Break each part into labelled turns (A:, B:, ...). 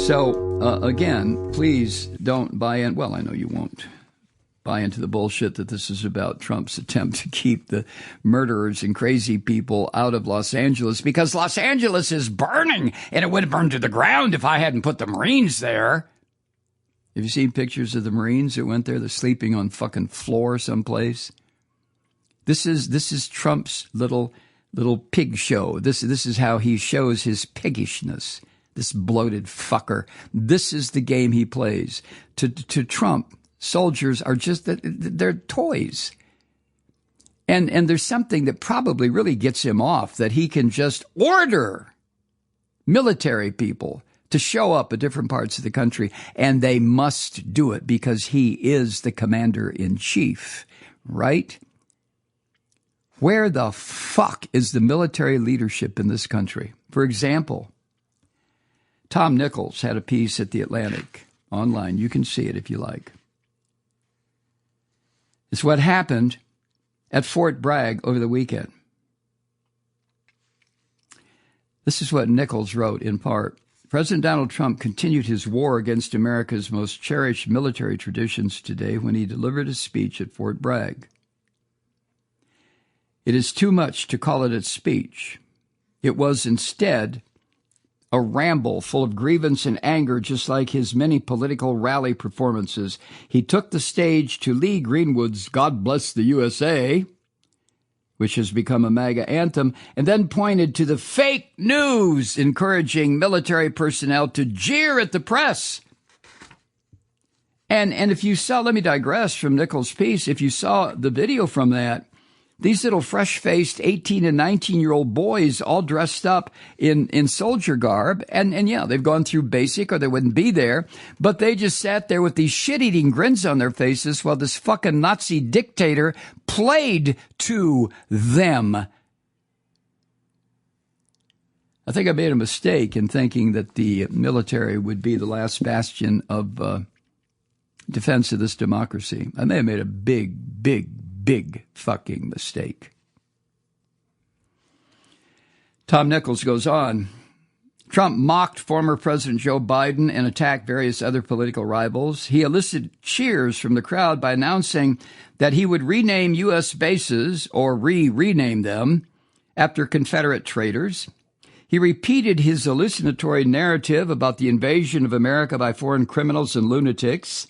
A: So, again, please don't buy in. Well, I know you won't buy into the bullshit that this is about Trump's attempt to keep the murderers and crazy people out of Los Angeles, because Los Angeles is burning, and it would have burned to the ground if I hadn't put the Marines there. Have you seen pictures of the Marines that went there? They're sleeping on fucking floor someplace. This is Trump's little pig show. This is how he shows his piggishness. This bloated fucker. This is the game he plays. To Trump, soldiers are just, they're toys. And there's something that probably really gets him off, that he can just order military people to show up at different parts of the country, and they must do it because he is the commander-in-chief, right? Where the fuck is the military leadership in this country? For example, Tom Nichols had a piece at The Atlantic online. You can see it if you like. It's what happened at Fort Bragg over the weekend. This is what Nichols wrote in part. President Donald Trump continued his war against America's most cherished military traditions today when he delivered a speech at Fort Bragg. It is too much to call it a speech. It was instead a ramble full of grievance and anger, just like his many political rally performances. He took the stage to Lee Greenwood's God Bless the USA, which has become a MAGA anthem, and then pointed to the fake news encouraging military personnel to jeer at the press. And if you saw, let me digress from Nichols' piece, if you saw the video from that, these little fresh-faced 18 and 19-year-old boys all dressed up in soldier garb. And yeah, they've gone through basic or they wouldn't be there. But they just sat there with these shit-eating grins on their faces while this fucking Nazi dictator played to them. I think I made a mistake in thinking that the military would be the last bastion of defense of this democracy. I may have made a big fucking mistake. Tom Nichols goes on. Trump mocked former President Joe Biden and attacked various other political rivals. He elicited cheers from the crowd by announcing that he would rename U.S. bases, or rename them, after Confederate traitors. He repeated his hallucinatory narrative about the invasion of America by foreign criminals and lunatics.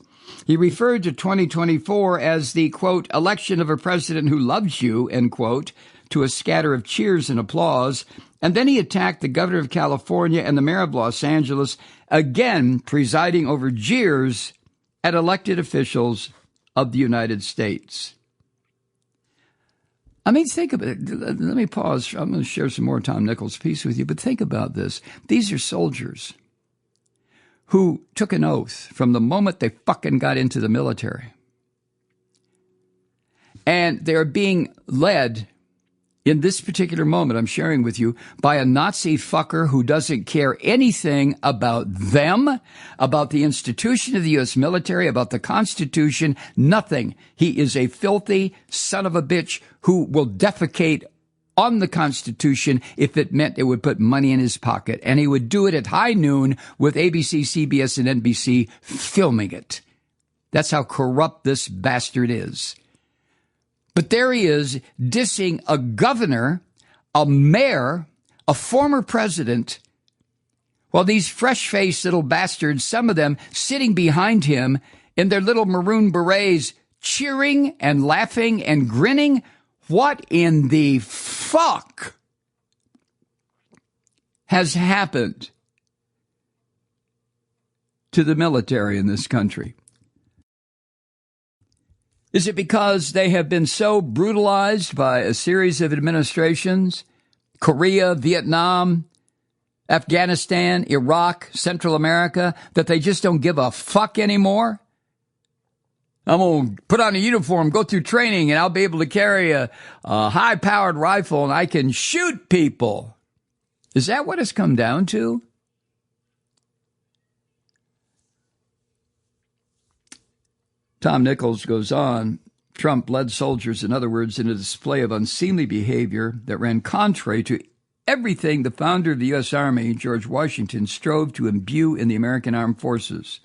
A: He referred to 2024 as the, quote, election of a president who loves you, end quote, to a scatter of cheers and applause. And then he attacked the governor of California and the mayor of Los Angeles, again presiding over jeers at elected officials of the United States. I mean, think about it. Let me pause. I'm going to share some more Tom Nichols' piece with you, but think about this. These are soldiers who took an oath from the moment they fucking got into the military. And they're being led in this particular moment I'm sharing with you by a Nazi fucker who doesn't care anything about them, about the institution of the U.S. military, about the Constitution, nothing. He is a filthy son of a bitch who will defecate on the Constitution if it meant it would put money in his pocket. And he would do it at high noon with ABC, CBS, and NBC filming it. That's how corrupt this bastard is. But there he is dissing a governor, a mayor, a former president, while these fresh-faced little bastards, some of them sitting behind him in their little maroon berets, cheering and laughing and grinning. What in the fuck has happened to the military in this country? Is it because they have been so brutalized by a series of administrations, Korea, Vietnam, Afghanistan, Iraq, Central America, that they just don't give a fuck anymore? I'm going to put on a uniform, go through training, and I'll be able to carry a high-powered rifle, and I can shoot people. Is that what it's come down to? Tom Nichols goes on. Trump led soldiers, in other words, in a display of unseemly behavior that ran contrary to everything the founder of the U.S. Army, George Washington, strove to imbue in the American armed forces.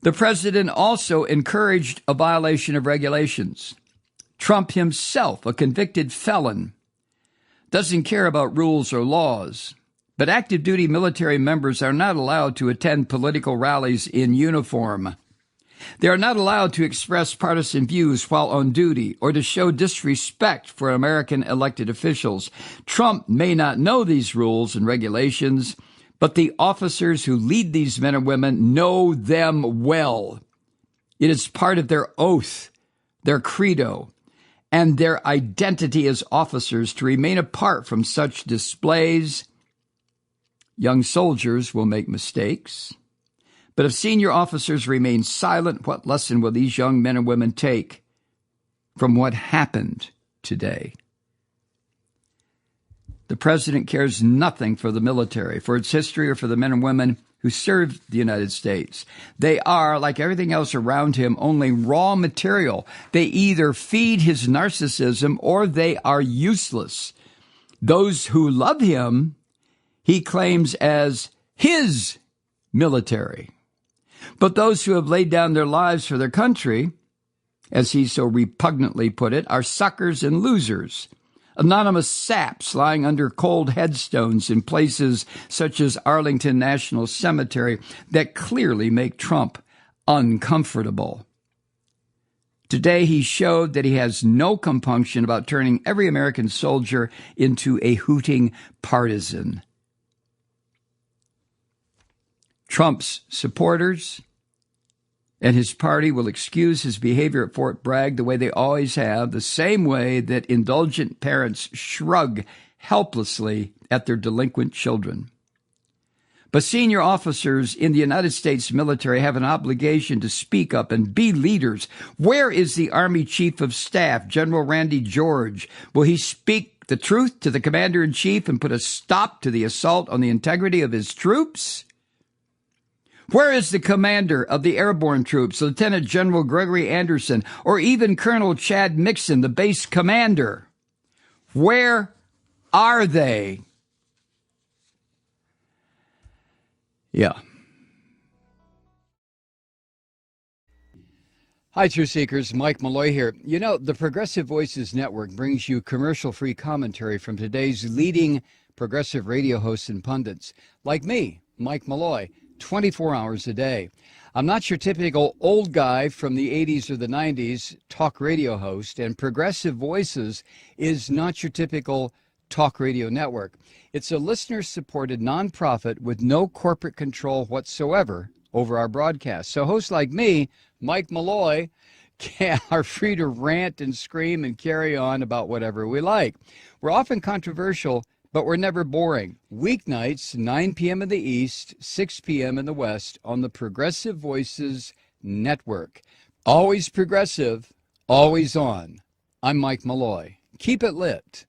A: The president also encouraged a violation of regulations. Trump himself, a convicted felon, doesn't care about rules or laws. But active duty military members are not allowed to attend political rallies in uniform. They are not allowed to express partisan views while on duty or to show disrespect for American elected officials. Trump may not know these rules and regulations, but the officers who lead these men and women know them well. It is part of their oath, their credo, and their identity as officers to remain apart from such displays. Young soldiers will make mistakes, but if senior officers remain silent, what lesson will these young men and women take from what happened today? The president cares nothing for the military, for its history, or for the men and women who served the United States. They are, like everything else around him, only raw material. They either feed his narcissism or they are useless. Those who love him, he claims as his military. But those who have laid down their lives for their country, as he so repugnantly put it, are suckers and losers, anonymous saps lying under cold headstones in places such as Arlington National Cemetery that clearly make Trump uncomfortable. Today, he showed that he has no compunction about turning every American soldier into a hooting partisan. Trump's supporters and his party will excuse his behavior at Fort Bragg the way they always have, the same way that indulgent parents shrug helplessly at their delinquent children. But senior officers in the United States military have an obligation to speak up and be leaders. Where is the Army Chief of Staff, General Randy George? Will he speak the truth to the Commander-in-Chief and put a stop to the assault on the integrity of his troops? Where is the commander of the airborne troops, Lieutenant General Gregory Anderson, or even Colonel Chad Mixon, the base commander? Where are they? Yeah. Hi, Truth Seekers. Mike Malloy here. You know, the Progressive Voices Network brings you commercial-free commentary from today's leading progressive radio hosts and pundits, like me, Mike Malloy, 24 hours a day. I'm not your typical old guy from the 80s or the 90s talk radio host, and Progressive Voices is not your typical talk radio network. It's a listener-supported nonprofit with no corporate control whatsoever over our broadcast. So hosts like me, Mike Malloy, are free to rant and scream and carry on about whatever we like. We're often controversial, but we're never boring. Weeknights, 9 p.m. in the East, 6 p.m. in the West on the Progressive Voices Network. Always progressive, always on. I'm Mike Malloy. Keep it lit.